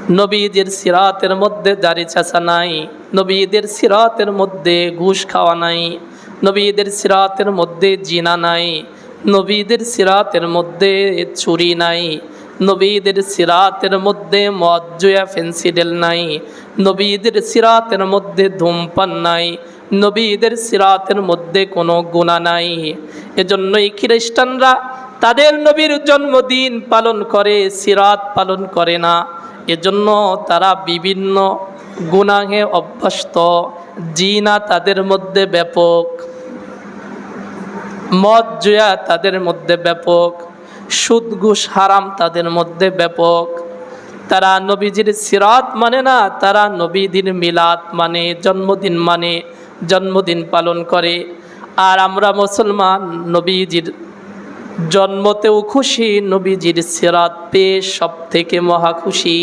নবীদের সিরাতের মধ্যে দাড়ি চাচা নাই, নবীদের সিরাতের মধ্যে ঘুষ খাওয়া নাই, নবীদের সিরাতের মধ্যে জিনা নাই, নবীদের সিরাতের মধ্যে চুরি নাই, নবীদের সিরাতের মধ্যে মদ জুয়া ফেন্সিডেল নাই, নবীদের সিরাতের মধ্যে ধূমপান নাই, নবীদের সিরাতের মধ্যে কোনো গুনাহ নাই। এজন্যই খ্রিস্টানরা তাদের নবীর জন্মদিন পালন করে, সিরাত পালন করে না। এজন্য তারা বিভিন্ন গুনাহে অভ্যস্ত। জিনা তাদের মধ্যে ব্যাপক, মদ জুয়া তাদের মধ্যে ব্যাপক, সুদ ঘুষ হারাম তাদের মধ্যে ব্যাপক। তারা নবীজির সিরাত মানে না, তারা নবীদের মিলাদ মানে, জন্মদিন পালন করে। আর আমরা মুসলমান নবীজির জন্মতেও খুশি, নবীজির সিরাত পেয়ে সব থেকে মহা খুশি।